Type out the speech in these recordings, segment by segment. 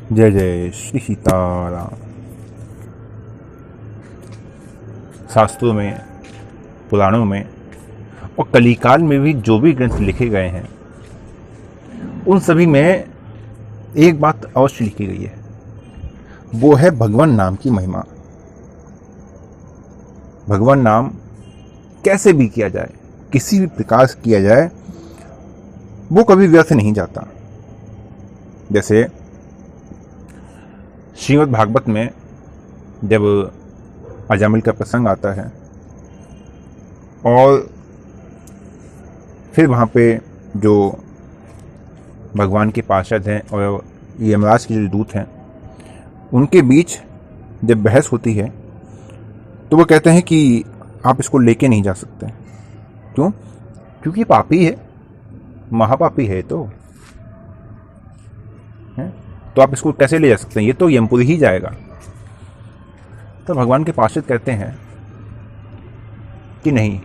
जय जय श्री सीताराम। शास्त्रों में, पुराणों में और कलिकाल में भी जो भी ग्रंथ लिखे गए हैं उन सभी में एक बात अवश्य लिखी गई है, वो है भगवान नाम की महिमा। भगवान नाम कैसे भी किया जाए, किसी भी प्रकार से किया जाए, वो कभी व्यर्थ नहीं जाता। जैसे श्रीमद् भागवत में जब अजामिल का प्रसंग आता है और फिर वहाँ पे जो भगवान के पार्षद हैं और यमराज के जो दूत हैं उनके बीच जब बहस होती है तो वो कहते हैं कि आप इसको लेके नहीं जा सकते। क्यों? क्योंकि पापी है, महापापी है। तो आप इसको कैसे ले जा सकते हैं, ये तो यमपुरी ही जाएगा। तो भगवान के पार्षद कहते हैं कि नहीं,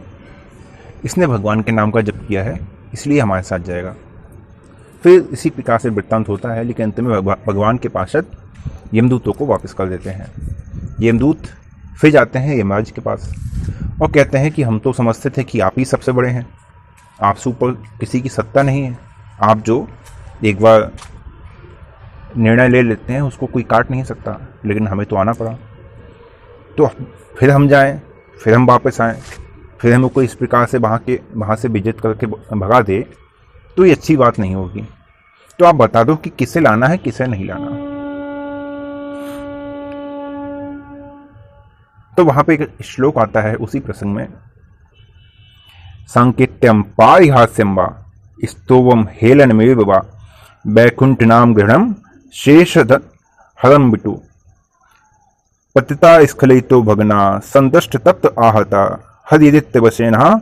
इसने भगवान के नाम का जप किया है इसलिए हमारे साथ जाएगा। फिर इसी प्रकार से वृत्तांत होता है, लेकिन अंत में भगवान के पार्षद यमदूतों को वापस कर देते हैं। यमदूत फिर जाते हैं यमराज के पास और कहते हैं कि हम तो समझते थे कि आप ही सबसे बड़े हैं, आपसे ऊपर किसी की सत्ता नहीं है। आप जो एक बार निर्णय ले लेते हैं उसको कोई काट नहीं सकता, लेकिन हमें तो आना पड़ा। तो फिर हम जाएं, फिर हम वापस आएं, फिर हमें कोई इस प्रकार से वहाँ से विजित करके भगा दे तो ये अच्छी बात नहीं होगी। तो आप बता दो कि किसे लाना है, किसे नहीं लाना। तो वहां पे एक श्लोक आता है उसी प्रसंग में, सांकेत्यम पारिहास्यम वा स्तोवम हेलनमेव वा वैकुंठ नाम गृहणम शेष हरम बिटु पतिता स्खलितो भगना संदष्ट तप्त आहता हरिदित्य वसेना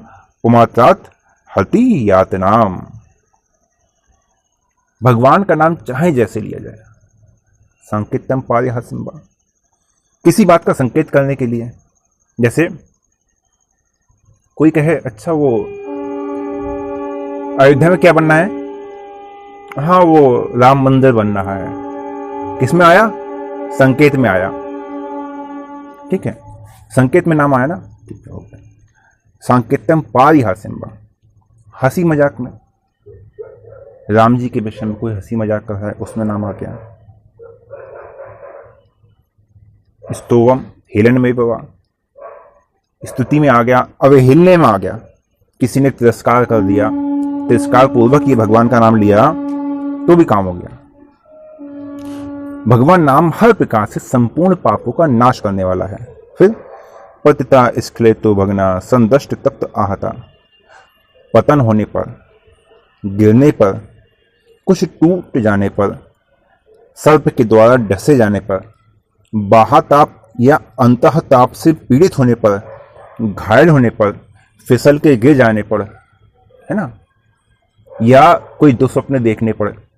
पुमात्रात हति यातनाम। भगवान का नाम चाहे जैसे लिया जाए, सांकेत्यम पारिहास्यम वा, किसी बात का संकेत करने के लिए। जैसे कोई कहे अच्छा वो अयोध्या में क्या बनना है, हाँ वो राम मंदिर बन रहा है। किसमें आया? संकेत में आया। ठीक है, संकेत में नाम आया ना, ठीक है, हो गया। सांकेत्यम पारिहास्यम वा, हंसी मजाक में, राम जी के विषय में कोई हंसी मजाक कर रहा है उसमें नाम आ गया। स्तोवम हेलन में बवा, स्तुति में आ गया, अवहेलने में आ गया। किसी ने तिरस्कार कर दिया, तिरस्कार पूर्वक ये भगवान का नाम लिया तो भी काम हो गया। भगवान नाम हर प्रकार से संपूर्ण पापों का नाश करने वाला है। फिर पतिता स्खलितो भगना संदष्ट तप्त आहता, पतन होने पर, गिरने पर, कुछ टूट जाने पर, सर्प के द्वारा डसे जाने पर, बाह्यताप या अंतःताप से पीड़ित होने पर, घायल होने पर, फिसल के गिर जाने पर, है ना, या कोई दुस्वप्न देखने पर,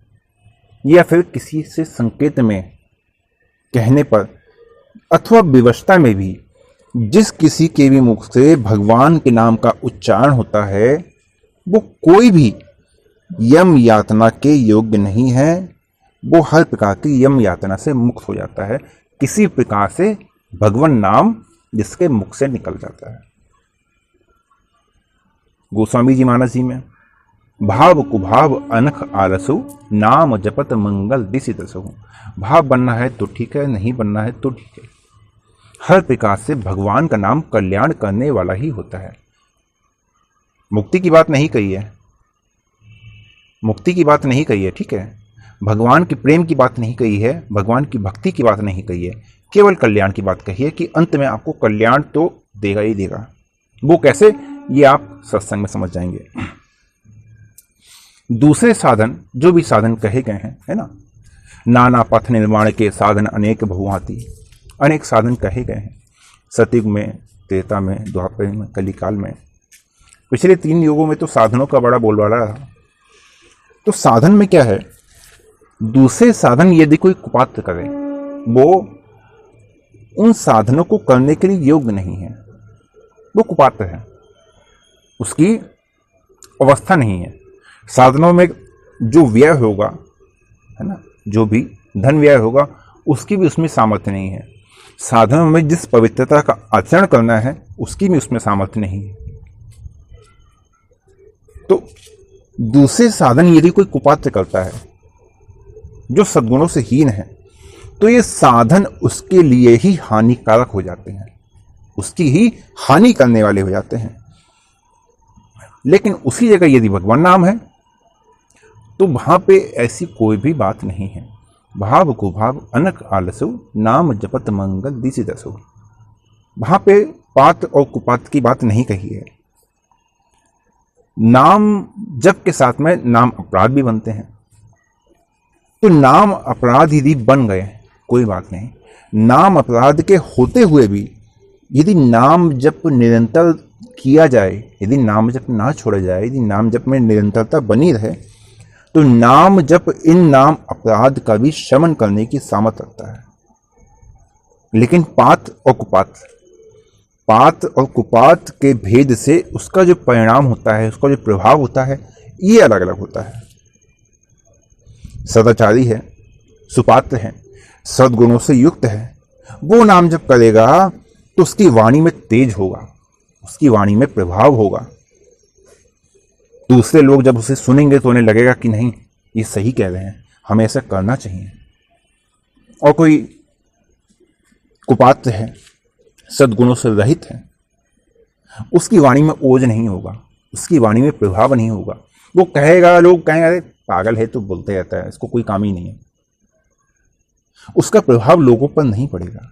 या फिर किसी से संकेत में कहने पर, अथवा विवशता में भी जिस किसी के भी मुख से भगवान के नाम का उच्चारण होता है वो कोई भी यम यातना के योग्य नहीं है। वो हर प्रकार की यम यातना से मुक्त हो जाता है, किसी प्रकार से भगवान नाम जिसके मुख से निकल जाता है। गोस्वामी जी मानस जी में, भाव कुभाव अनख आरसु नाम जपत मंगल दिसि दसहु। भाव बनना है तो ठीक है, नहीं बनना है तो ठीक है। हर प्रकार से भगवान का नाम कल्याण करने वाला ही होता है। मुक्ति की बात नहीं कही है, मुक्ति की बात नहीं कही है, ठीक है, भगवान के प्रेम की बात नहीं कही है, भगवान की भक्ति की बात नहीं कही है, केवल कल्याण की बात कही है कि अंत में आपको कल्याण तो देगा ही देगा। वो कैसे, ये आप सत्संग में समझ जाएंगे। दूसरे साधन, जो भी साधन कहे गए हैं, है ना, नाना पथ निर्माण के साधन अनेक बहुभांति, अनेक साधन कहे गए हैं। सतयुग में, त्रेता में, द्वापर में, कलिकाल में, पिछले 3 युगों में तो साधनों का बड़ा बोलबाला रहा। तो साधन में क्या है, दूसरे साधन यदि कोई कुपात्र करे वो उन साधनों को करने के लिए योग्य नहीं है, वो कुपात्र है, उसकी अवस्था नहीं है। साधनों में जो व्यय होगा, है ना, जो भी धन व्यय होगा, उसकी भी उसमें सामर्थ्य नहीं है। साधनों में जिस पवित्रता का आचरण करना है उसकी भी उसमें सामर्थ्य नहीं है। तो दूसरे साधन यदि कोई कुपात्र करता है जो सद्गुणों से हीन है, तो ये साधन उसके लिए ही हानिकारक हो जाते हैं, उसकी ही हानि करने वाले हो जाते हैं। लेकिन उसी जगह यदि भगवान नाम है तो वहां पे ऐसी कोई भी बात नहीं है। भाव को भाव अनक आलसो, नाम जपत मंगल दिशि दसो। वहां पे पात्र और कुपात्र की बात नहीं कही है। नाम जप के साथ में नाम अपराध भी बनते हैं। तो नाम अपराध यदि बन गए कोई बात नहीं, नाम अपराध के होते हुए भी यदि नाम जप निरंतर किया जाए, यदि नाम जप ना छोड़ा जाए, यदि नाम जप में निरंतरता बनी रहे, तो नाम जप इन नाम अपराध का भी शमन करने की सामर्थ्य रखता है। लेकिन पात्र और कुपात्र, पात्र और कुपात्र के भेद से उसका जो परिणाम होता है, उसका जो प्रभाव होता है, ये अलग अलग होता है। सदाचारी है, सुपात्र है, सद्गुणों से युक्त है, वो नाम जप करेगा तो उसकी वाणी में तेज होगा, उसकी वाणी में प्रभाव होगा। दूसरे लोग जब उसे सुनेंगे तो उन्हें लगेगा कि नहीं, ये सही कह रहे हैं, हमें ऐसा करना चाहिए। और कोई कुपात्र है, सद्गुणों से रहित है, उसकी वाणी में ओज नहीं होगा, उसकी वाणी में प्रभाव नहीं होगा। वो कहेगा, लोग कहेंगे अरे पागल है तो बोलते रहता है, इसको कोई काम ही नहीं है। उसका प्रभाव लोगों पर नहीं पड़ेगा।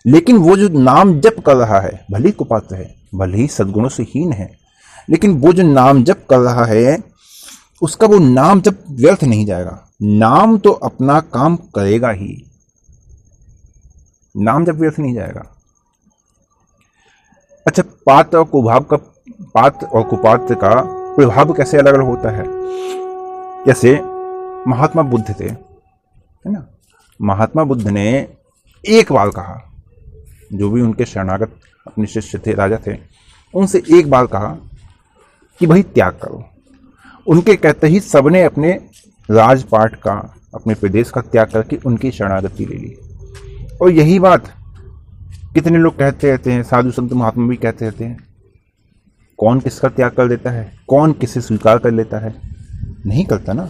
लेकिन वो जो नाम जप कर रहा है, भले ही कुपात्र है, भले ही सद्गुणों से हीन है, लेकिन वो जो नाम जप कर रहा है, उसका वो नाम जप व्यर्थ नहीं जाएगा। नाम तो अपना काम करेगा ही, नाम जप व्यर्थ नहीं जाएगा। अच्छा, पात्र और कुपात्र का प्रभाव कैसे अलग अलग होता है? जैसे महात्मा बुद्ध थे, है ना, महात्मा बुद्ध ने एक बार कहा, जो भी उनके शरणागत अपने शिष्य थे, राजा थे, उनसे एक बार कहा कि भाई त्याग करो। उनके कहते ही सबने अपने राजपाट का, अपने प्रदेश का त्याग करके उनकी शरणागति ले ली। और यही बात कितने लोग कहते रहते हैं, साधु संत महात्मा भी कहते रहते हैं। कौन किसका त्याग कर देता है? कौन किसे स्वीकार कर लेता है? नहीं करता ना।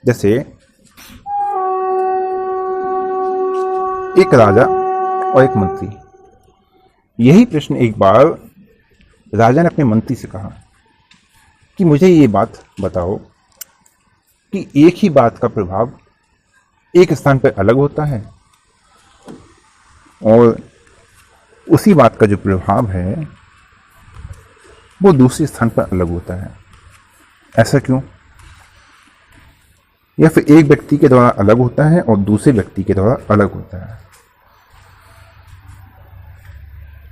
जैसे एक राजा और एक मंत्री, यही प्रश्न एक बार राजा ने अपने मंत्री से कहा कि मुझे ये बात बताओ कि एक ही बात का प्रभाव एक स्थान पर अलग होता है और उसी बात का जो प्रभाव है वो दूसरे स्थान पर अलग होता है। ऐसा क्यों? या फिर एक व्यक्ति के द्वारा अलग होता है और दूसरे व्यक्ति के द्वारा अलग होता है।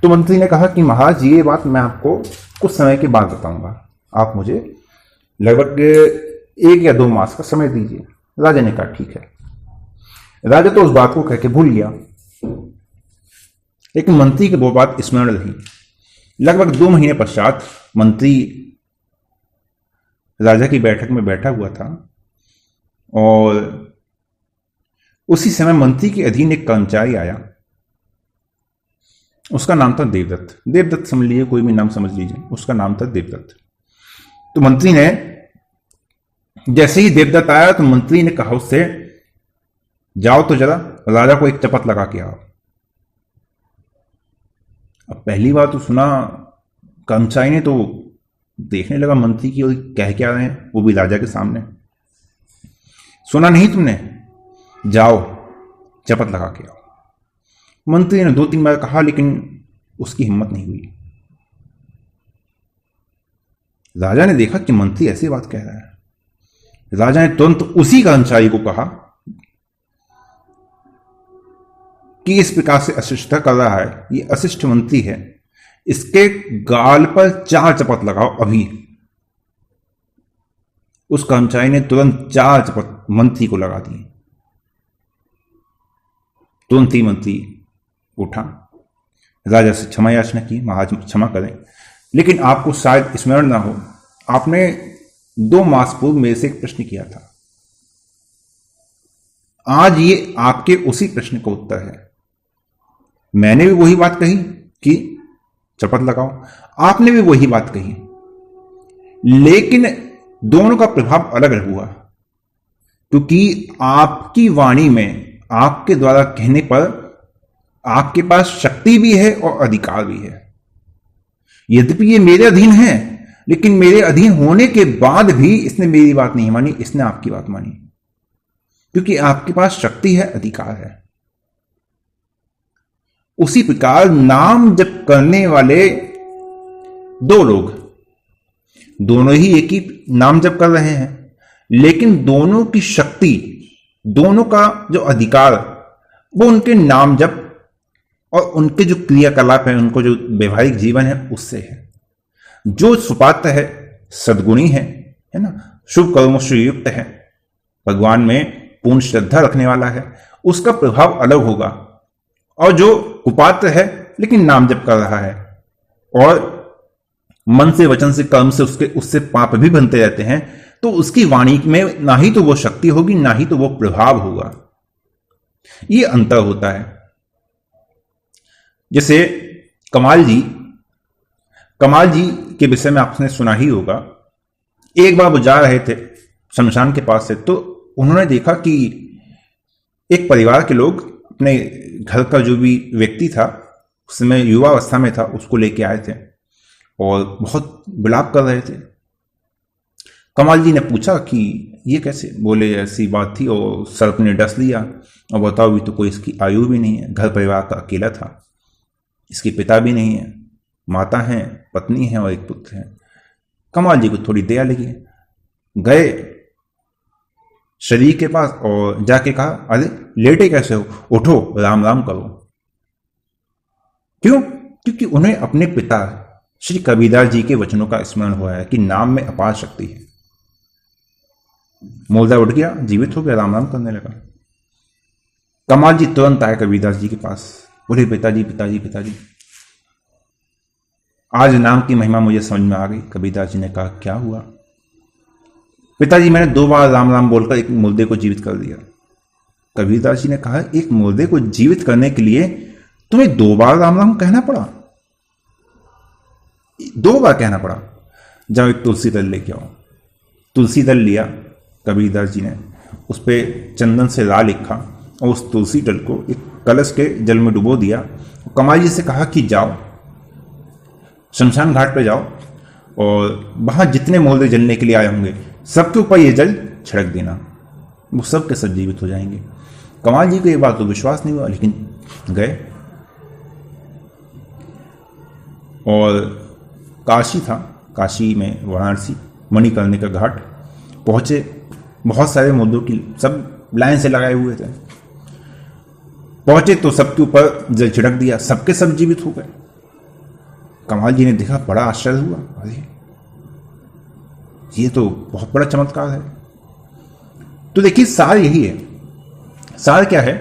तो मंत्री ने कहा कि महाराज, ये बात मैं आपको कुछ समय के बाद बताऊंगा, आप मुझे लगभग 1 या 2 मास का समय दीजिए। राजा ने कहा ठीक है। राजा तो उस बात को कह के भूल गया, लेकिन मंत्री की वो बात स्मरण रही। लगभग 2 महीने पश्चात मंत्री राजा की बैठक में बैठा हुआ था और उसी समय मंत्री के अधीन एक कर्मचारी आया। उसका नाम था देवदत्त। देवदत्त समझ लीजिए, कोई भी नाम समझ लीजिए, उसका नाम था देवदत्त। तो मंत्री ने जैसे ही देवदत्त आया तो मंत्री ने कहा उससे, जाओ तो जरा राजा को एक चपत लगा के आओ। अब पहली बार तो सुना कर्मचारी ने, तो देखने लगा मंत्री की और कह क्या रहे हैं, वो भी राजा के सामने। सुना नहीं तुमने? जाओ चपत लगा के आओ। मंत्री ने 2-3 बार कहा, लेकिन उसकी हिम्मत नहीं हुई। राजा ने देखा कि मंत्री ऐसी बात कह रहा है। राजा ने तुरंत उसी कर्मचारी को कहा कि इस प्रकार से अशिष्टता कर रहा है, ये अशिष्ट मंत्री है, इसके गाल पर 4 चपत लगाओ अभी। उस कर्मचारी ने तुरंत 4 चपत मंत्री को लगा दिए। तुरंत ही मंत्री उठा, राजा से क्षमा याचना की, महाराज क्षमा करें, लेकिन आपको शायद स्मरण ना हो, आपने 2 मास पूर्व मेरे से एक प्रश्न किया था। आज ये आपके उसी प्रश्न का उत्तर है। मैंने भी वही बात कही कि शपथ लगाओ, आपने भी वही बात कही, लेकिन दोनों का प्रभाव अलग हुआ, क्योंकि आपकी वाणी में आपके द्वारा कहने पर आपके पास शक्ति भी है और अधिकार भी है। यद्यपि ये मेरे अधीन है, लेकिन मेरे अधीन होने के बाद भी इसने मेरी बात नहीं मानी, इसने आपकी बात मानी, क्योंकि आपके पास शक्ति है, अधिकार है। उसी प्रकार नाम जप करने वाले दो लोग, दोनों ही एक ही नाम जप कर रहे हैं, लेकिन दोनों की शक्ति, दोनों का जो अधिकार, वो उनके नाम जप और उनके जो क्रियाकलाप है, उनको जो वैवाहिक जीवन है उससे है। जो सुपात्र है, सद्गुणी है ना, शुभ कर्मों से युक्त है, भगवान में पूर्ण श्रद्धा रखने वाला है, उसका प्रभाव अलग होगा। और जो कुपात्र है लेकिन नाम जप कर रहा है और मन से, वचन से, कर्म से उससे पाप भी बनते रहते हैं, तो उसकी वाणी में ना ही तो वो शक्ति होगी, ना ही तो वो प्रभाव होगा। ये अंतर होता है। जैसे कमाल जी के विषय में आपने सुना ही होगा। एक बार वो जा रहे थे शमशान के पास से, तो उन्होंने देखा कि एक परिवार के लोग अपने घर का जो भी व्यक्ति था, उस समय युवा अवस्था में था, उसको लेके आए थे और बहुत विलाप कर रहे थे। कमाल जी ने पूछा कि ये कैसे? बोले ऐसी बात थी और सर्प ने डस लिया, और बताओ भी तो कोई इसकी आयु भी नहीं है, घर परिवार का अकेला था, इसके पिता भी नहीं है, माता है, पत्नी है और एक पुत्र है। कमाल जी को थोड़ी दया लगी, गए शरीर के पास और जाके कहा, अरे लेटे कैसे हो, उठो, राम राम करो। क्यों? क्योंकि उन्हें अपने पिता श्री कबीरदास जी के वचनों का स्मरण हुआ है कि नाम में अपार शक्ति है। मुर्दा उठ गया, जीवित हो गया, राम राम करने लगा। कमाल जी तुरंत आए कबीरदास जी के पास, बोले पिताजी, आज नाम की महिमा मुझे समझ में आ गई। कबीरदास जी ने कहा, क्या हुआ? पिताजी, मैंने 2 बार राम राम बोलकर एक मुर्दे को जीवित कर दिया। कबीरदास जी ने कहा, एक मुर्दे को जीवित करने के लिए तुम्हें 2 बार राम राम कहना पड़ा? 2 बार कहना पड़ा? जाओ एक तुलसी दल लेके आओ। तुलसी दल लिया कबीरदास जी ने, उस पर चंदन से रा लिखा और उस तुलसी दल को एक कलश के जल में डुबो दिया। कमाल जी से कहा कि जाओ शमशान घाट पे जाओ और वहां जितने मुर्दे जलने के लिए आए होंगे सबके ऊपर ये जल छिड़क देना, वो सब के सब जीवित हो जाएंगे। कमाल जी को ये बात तो विश्वास नहीं हुआ, लेकिन गए और काशी था, काशी में वाराणसी मणिकर्णिका का घाट पहुंचे। बहुत सारे मुर्दों की सब लाइन से लगाए हुए थे। पहुंचे तो सबके ऊपर जल छिड़क दिया, सबके सब जीवित हो गए। कमाल जी ने देखा, बड़ा आश्चर्य हुआ, अरे ये तो बहुत बड़ा चमत्कार है। तो देखिए सार यही है। सार क्या है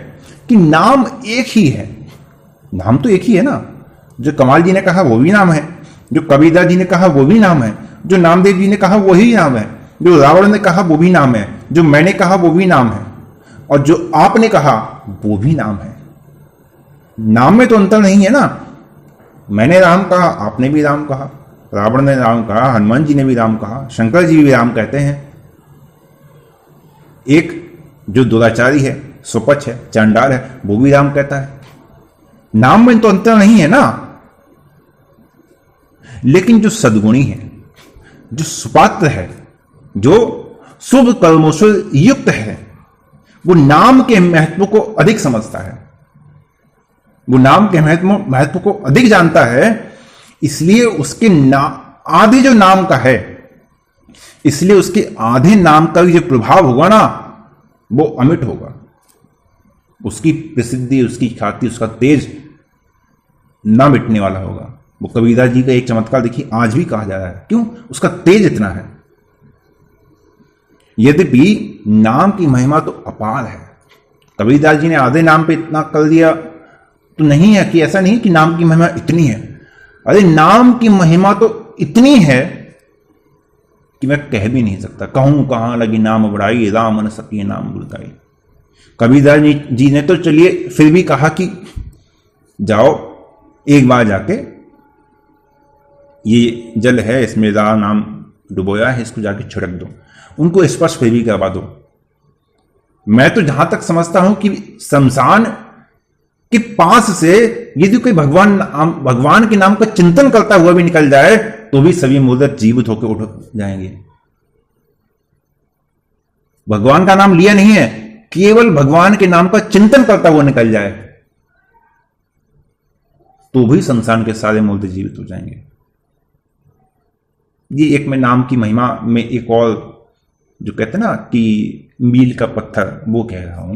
कि नाम एक ही है, नाम तो एक ही है ना। जो कमाल जी ने कहा वो भी नाम है, जो कबीरदास जी ने कहा वो भी नाम है, जो नामदेव जी ने कहा वही नाम है, जो रावण ने कहा वो भी नाम है, जो मैंने कहा वो भी नाम है, और जो आपने कहा वो भी नाम है। नाम में तो अंतर नहीं है ना। मैंने राम कहा, आपने भी राम कहा, रावण ने राम कहा, हनुमान जी ने भी राम कहा, शंकर जी भी राम कहते हैं। एक जो दुराचारी है, सुपच है, चांडाल है, वो भी राम कहता है। नाम में तो अंतर नहीं है ना। लेकिन जो सद्गुणी है, जो सुपात्र है, जो शुभ कर्मों से युक्त है, वो नाम के महत्व को अधिक समझता है, वो नाम के महत्व को अधिक जानता है। इसलिए उसके आधे जो नाम का है, इसलिए उसके आधे नाम का जो प्रभाव होगा ना, वो अमिट होगा। उसकी प्रसिद्धि, उसकी ख्याति, उसका तेज ना मिटने वाला होगा। वो कबीरदास जी का एक चमत्कार देखिए, आज भी कहा जा रहा है। क्यों? उसका तेज इतना है। यद्यपि नाम की महिमा तो अपार है। कबीरदास जी ने आधे नाम पे इतना कर दिया तो नहीं है कि ऐसा नहीं कि नाम की महिमा इतनी है। अरे नाम की महिमा तो इतनी है कि मैं कह भी नहीं सकता। कहूं कहां लगी नाम बड़ाई, राम न सकी नाम बुलकाई। कबीरदास जी ने तो चलिए फिर भी कहा कि जाओ एक बार जाके, ये जल है इसमें राम नाम डुबोया है, इसको जाके छिड़क दो, उनको स्पर्श फिर भी करवा दो। मैं तो जहां तक समझता हूं कि शमशान के पास से यदि कोई भगवान के नाम का चिंतन करता हुआ भी निकल जाए तो भी सभी मुर्दे जीवित होकर उठ जाएंगे। भगवान का नाम लिया नहीं है, केवल भगवान के नाम का चिंतन करता हुआ निकल जाए तो भी शमशान के सारे मुर्दे जीवित हो जाएंगे। ये एक मैं नाम की महिमा में एक और जो कहते हैं ना कि मील का पत्थर, वो कह रहा हूं।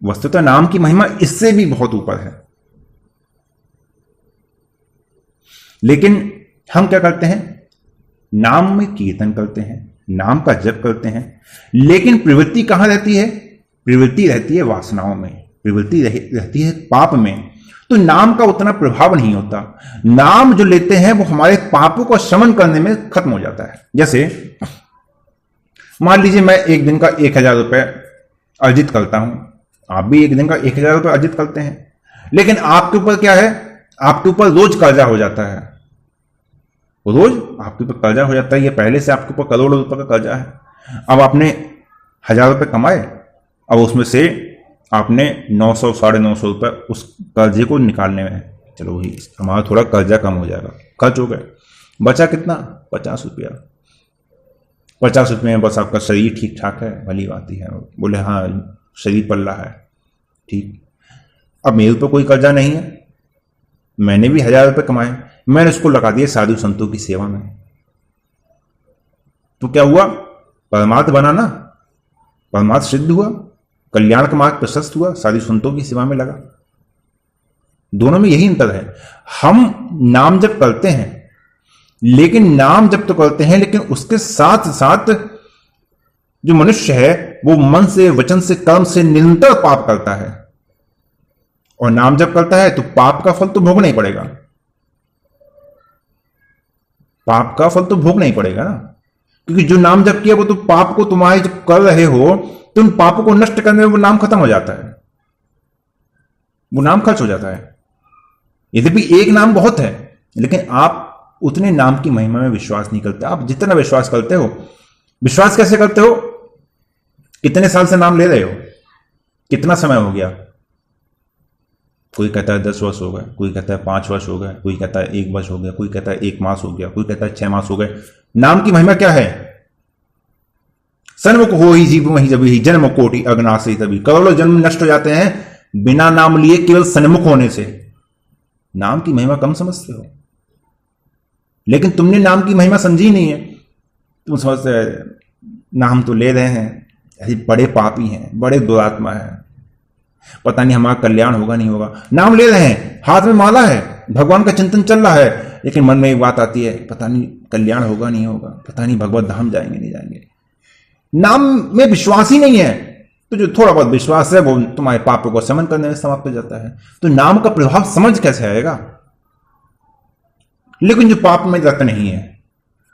वस्तुतः नाम की महिमा इससे भी बहुत ऊपर है। लेकिन हम क्या करते हैं, नाम में कीर्तन करते हैं, नाम का जप करते हैं, लेकिन प्रवृत्ति कहां रहती है? प्रवृत्ति रहती है वासनाओं में, प्रवृत्ति रहती है पाप में। तो नाम का उतना प्रभाव नहीं होता। नाम जो लेते हैं वो हमारे पापों को शमन करने में खत्म हो जाता है। जैसे मान लीजिए मैं एक दिन का 1000 रुपए अर्जित करता हूं, आप भी एक दिन का 1000 रुपए अर्जित करते हैं, लेकिन आपके ऊपर क्या है, आपके ऊपर रोज कर्जा हो जाता है, रोज आपके ऊपर कर्जा हो जाता है। ये पहले से आपके ऊपर करोड़ों रुपए का कर्जा है। अब आपने 1000 रुपए कमाए, अब उसमें से आपने 900 950 रुपए उस कर्जे को निकालने में, चलो वही हमारा थोड़ा कर्जा कम हो जाएगा, खर्च हो गए, बचा कितना? 50 रुपया। 50 रुपये में बस आपका शरीर ठीक ठाक है, भली बात ही है। बोले हाँ शरीर पल्ला है, ठीक। अब मेरे ऊपर कोई कर्जा नहीं है, मैंने भी 1000 रुपये कमाए, मैंने उसको लगा दिया साधु संतों की सेवा में, तो क्या हुआ? परमार्थ बना ना, परमार्थ सिद्ध हुआ, कल्याण का मार्ग प्रशस्त हुआ, साधु संतों की सेवा में लगा। दोनों में यही अंतर है। हम नाम जप करते हैं, लेकिन नाम जप तो करते हैं, लेकिन उसके साथ साथ जो मनुष्य है वो मन से, वचन से, कर्म से निरंतर पाप करता है। और नाम जप करता है तो पाप का फल तो भोगना ही पड़ेगा, पाप का फल तो भोगना ही पड़ेगा ना, क्योंकि जो नाम जप किया वो तो पाप को तुम्हारे जब कर रहे हो तो उन पापों को नष्ट करने में वो नाम खत्म हो जाता है, वो नाम खर्च हो जाता है। यद्यपि एक नाम बहुत है, लेकिन आप उतने नाम की महिमा में विश्वास नहीं करते। आप जितना विश्वास करते हो, विश्वास कैसे करते हो? कितने साल से नाम ले रहे हो, कितना समय हो गया? कोई कहता है 10 वर्ष हो गए, कोई कहता है 5 वर्ष हो गए, कोई कहता है 1 वर्ष हो गया, कोई कहता है 1 मास हो गया, कोई कहता है 6 मास हो गए। नाम की महिमा क्या है? सन्मुख हो ही जीव वही जब ही जन्म कोटि अग्नासी तभी। करोड़ों जन्म नष्ट हो जाते हैं बिना नाम लिए, केवल सन्मुख होने से। नाम की महिमा कम समझते हो, लेकिन तुमने नाम की महिमा समझी नहीं है। तुम समझते नाम तो ले रहे हैं, अरे बड़े पापी हैं, बड़े दुरात्मा है, पता नहीं हमारा कल्याण होगा नहीं होगा। नाम ले रहे हैं, हाथ में माला है, भगवान का चिंतन चल रहा है, लेकिन मन में एक बात आती है, पता नहीं कल्याण होगा नहीं होगा, पता नहीं भगवत धाम जाएंगे नहीं जाएंगे। नाम में विश्वास ही नहीं है, तो जो थोड़ा बहुत विश्वास है वो तुम्हारे पापों को शमन करने में समाप्त हो जाता है। तो नाम का प्रभाव समझ कैसे आएगा? लेकिन जो पाप में रत नहीं है,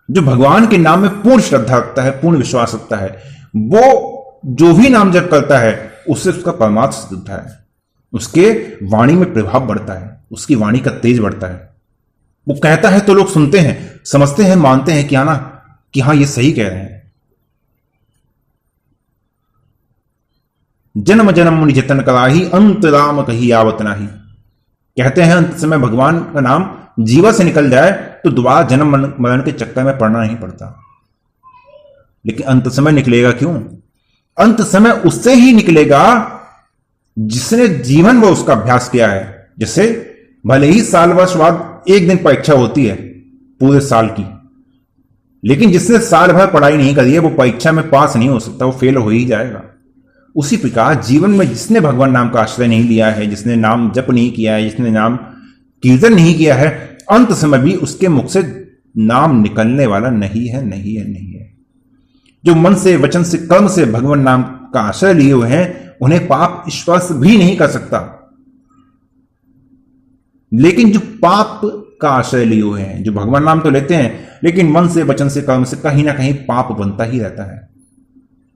जो भगवान के नाम में पूर्ण श्रद्धा रखता है, पूर्ण विश्वास रखता है, वो जो भी नाम जप करता है उससे उसका परमार्थ सिद्ध होता है, उसके वाणी में प्रभाव बढ़ता है, उसकी वाणी का तेज बढ़ता है। वो कहता है तो लोग सुनते हैं, समझते हैं, मानते हैं कि ना कि हाँ ये सही कह रहे हैं। जन्म जन्म मुनि जतन कराही, अंत राम कही आवत नाही। कहते हैं अंत समय भगवान का नाम जीवा से निकल जाए तो दोबारा जन्म मरण के चक्कर में पड़ना नहीं पड़ता। लेकिन अंत समय निकलेगा क्यों? अंत समय उससे ही निकलेगा जिसने जीवन में उसका अभ्यास किया है। जैसे भले ही साल वर्ष बाद एक दिन परीक्षा होती है पूरे साल की, लेकिन जिसने साल भर पढ़ाई नहीं करी है वो परीक्षा में पास नहीं हो सकता, वो फेल हो ही जाएगा। उसी प्रकार जीवन में जिसने भगवान नाम का आश्रय नहीं लिया है, जिसने नाम जप नहीं किया है, जिसने नाम कीर्तन नहीं किया है, अंत समय भी उसके मुख से नाम निकलने वाला नहीं है, नहीं है, नहीं है। जो मन से, वचन से, कर्म से भगवान नाम का आश्रय लिए हुए हैं उन्हें पाप स्पर्श भी नहीं कर सकता। लेकिन जो पाप का आश्रय लिए हुए हैं, जो भगवान नाम तो लेते हैं लेकिन मन से, वचन से, कर्म से कहीं ना कहीं पाप बनता ही रहता है।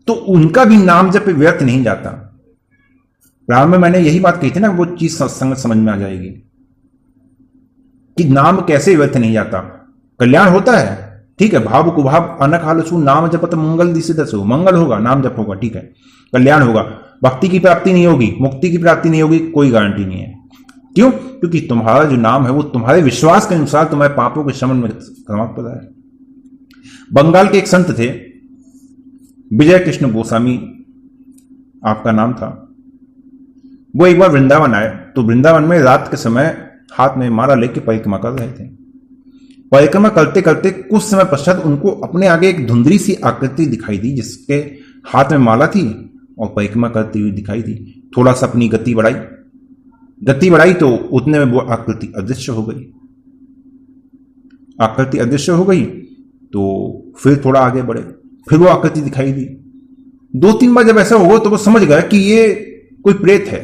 तो उनका भी नाम जब व्यर्थ नहीं जाता। प्रारंभ में मैंने यही बात कही थी ना, वो चीज संगत समझ में आ जाएगी कि नाम कैसे व्यर्थ नहीं जाता। कल्याण होता है, ठीक है, भाव कुभाव अनक हालसु नाम जपत मंगल दिशे दसो, मंगल होगा, नाम जप होगा, ठीक है, कल्याण होगा। भक्ति की प्राप्ति नहीं होगी, मुक्ति की प्राप्ति नहीं होगी, कोई गारंटी नहीं है। क्यों? क्योंकि तुम्हारा जो नाम है वो तुम्हारे विश्वास के अनुसार तुम्हारे पापों के शमन में समाप्त होता है। बंगाल के एक संत थे, विजय कृष्ण गोस्वामी आपका नाम था। वो एक बार वृंदावन आए, तो वृंदावन में रात के समय हाथ में माला लेके परिक्रमा कर रहे थे। परिक्रमा करते करते कुछ समय पश्चात उनको अपने आगे एक धुंधली सी आकृति दिखाई दी, जिसके हाथ में माला थी और परिक्रमा करती हुई दिखाई दी। थोड़ा सा अपनी गति बढ़ाई तो उतने में वो आकृति अदृश्य हो गई। आकृति अदृश्य हो गई तो फिर थोड़ा आगे बढ़े, फिर वो आकृति दिखाई दी। 2-3 बार जब ऐसा हुआ तो वो समझ गया कि ये कोई प्रेत है।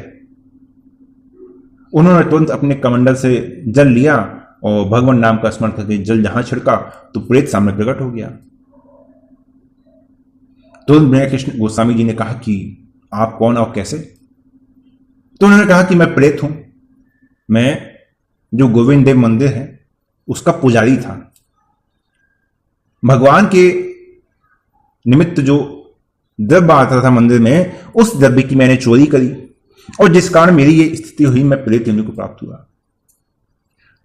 उन्होंने तुरंत अपने कमंडल से जल लिया और भगवान नाम का स्मरण करके जल जहां छिड़का तो प्रेत सामने प्रकट हो गया। तुरंत विजय कृष्ण गोस्वामी जी ने कहा कि आप कौन और कैसे? तो उन्होंने कहा कि मैं प्रेत हूं, मैं जो गोविंद देव मंदिर है उसका पुजारी था। भगवान के निमित्त जो द्रव्य आता था मंदिर में, उस द्रव्य की मैंने चोरी करी और जिस कारण मेरी ये स्थिति हुई, मैं प्रेत योनि को प्राप्त हुआ।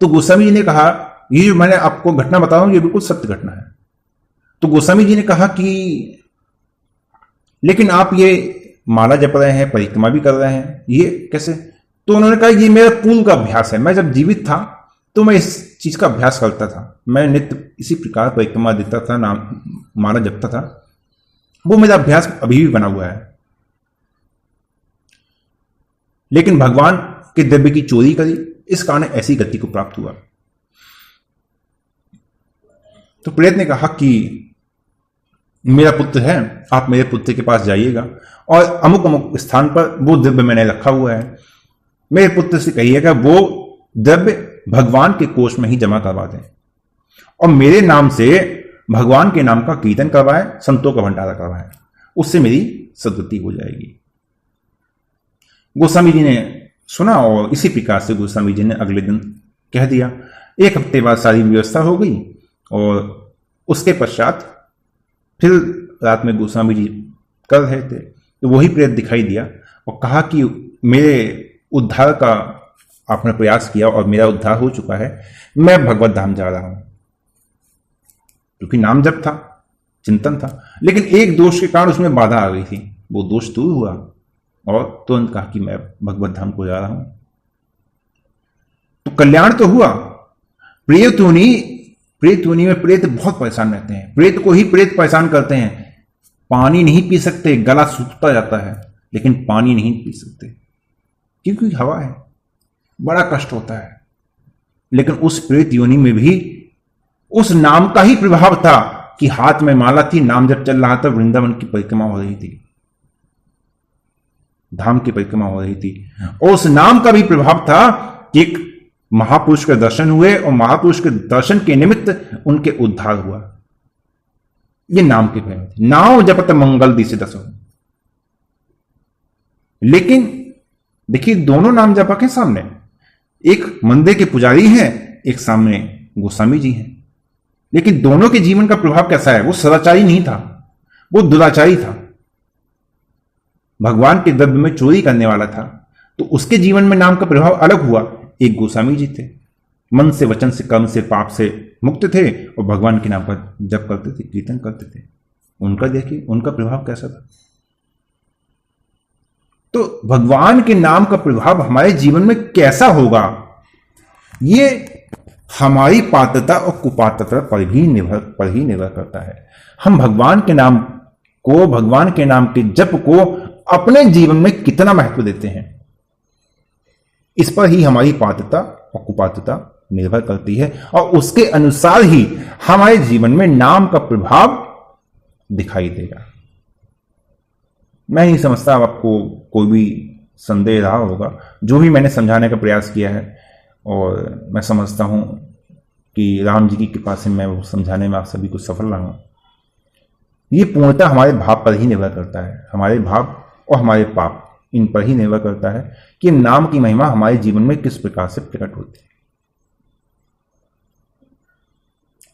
तो गोस्वामी जी ने कहा, ये जो मैंने आपको घटना बता रहा हूं ये बिल्कुल सत्य घटना है। तो गोस्वामी जी ने कहा कि लेकिन आप ये माला जप रहे हैं, परिक्रमा भी कर रहे हैं, ये कैसे? तो उन्होंने कहा ये मेरा पूर्व का अभ्यास है। मैं जब जीवित था तो मैं इस चीज का अभ्यास करता था। मैं नित्य इसी प्रकार परिक्रमा देता था, नाम माला जपता था। वो मेरा अभ्यास अभी भी बना हुआ है। लेकिन भगवान के द्रव्य की चोरी करी, इस कारण ऐसी गति को प्राप्त हुआ। तो प्रेत ने कहा कि मेरा पुत्र है, आप मेरे पुत्र के पास जाइएगा और अमुक अमुक स्थान पर वो द्रव्य मैंने रखा हुआ है, मेरे पुत्र से कहिएगा वो द्रव्य भगवान के कोष में ही जमा करवा दें और मेरे नाम से भगवान के नाम का कीर्तन करवाएं, संतों का भंडारा करवाएं, उससे मेरी सद्गति हो जाएगी। गोस्वामी जी ने सुना और इसी प्रकार से गोस्वामी जी ने अगले दिन कह दिया। 1 हफ्ते बाद सारी व्यवस्था हो गई और उसके पश्चात फिर रात में गोस्वामी जी कर रहे थे तो वही प्रेत दिखाई दिया और कहा कि मेरे उद्धार का आपने प्रयास किया और मेरा उद्धार हो चुका है, मैं भगवत धाम जा रहा हूं। क्योंकि नाम जप था, चिंतन था, लेकिन एक दोष के कारण उसमें बाधा आ गई थी। वो दोष दूर हुआ और तुरंत कहा कि मैं भगवत धाम को जा रहा हूं। तो कल्याण तो हुआ। प्रेत योनि में प्रेत बहुत परेशान रहते हैं। प्रेत को ही प्रेत परेशान करते हैं। पानी नहीं पी सकते, गला सूखता जाता है, लेकिन पानी नहीं पी सकते क्योंकि हवा है, बड़ा कष्ट होता है। लेकिन उस प्रेत योनि में भी उस नाम का ही प्रभाव था कि हाथ में माला थी, नाम जब चल रहा था, वृंदावन की परिक्रमा हो रही थी, धाम की परिक्रमा हो रही थी और उस नाम का भी प्रभाव था कि एक महापुरुष के दर्शन हुए और महापुरुष के दर्शन के निमित्त उनके उद्धार हुआ। ये नाम के प्रेम थे। नाम जपत मंगल दिशे दसो। लेकिन देखिए दोनों नाम जपक है सामने, एक मंदिर के पुजारी हैं, एक सामने गोस्वामी जी हैं, लेकिन दोनों के जीवन का प्रभाव कैसा है? वो सदाचारी नहीं था, वो दुराचारी था, भगवान के द्रव्य में चोरी करने वाला था। तो उसके जीवन में नाम का प्रभाव अलग हुआ। एक गोस्वामी जी थे, मन से, वचन से, कर्म से, पाप से मुक्त थे और भगवान के नाम का जप करते थे, कीर्तन करते थे। उनका देखिए, उनका प्रभाव कैसा था। तो भगवान के नाम का प्रभाव हमारे जीवन में कैसा होगा, ये हमारी पात्रता और कुपात्रता पर ही निर्भर करता है। हम भगवान के नाम को, भगवान के नाम के जप को अपने जीवन में कितना महत्व देते हैं, इस पर ही हमारी पात्रता और कुपात्रता निर्भर करती है और उसके अनुसार ही हमारे जीवन में नाम का प्रभाव दिखाई देगा। मैं नहीं समझता आपको कोई भी संदेह रहा होगा। जो भी मैंने समझाने का प्रयास किया है और मैं समझता हूं कि राम जी की कृपा से मैं वो समझाने में आप सभी को सफल रहा हूं। ये पूर्णतः हमारे भाव पर ही निर्भर करता है, हमारे भाव और हमारे पाप इन पर ही निर्भर करता है कि नाम की महिमा हमारे जीवन में किस प्रकार से प्रकट होती है।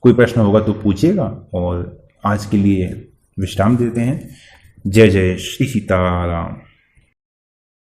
कोई प्रश्न होगा तो पूछिएगा, और आज के लिए विश्राम देते हैं। जय जय श्री सीताराम।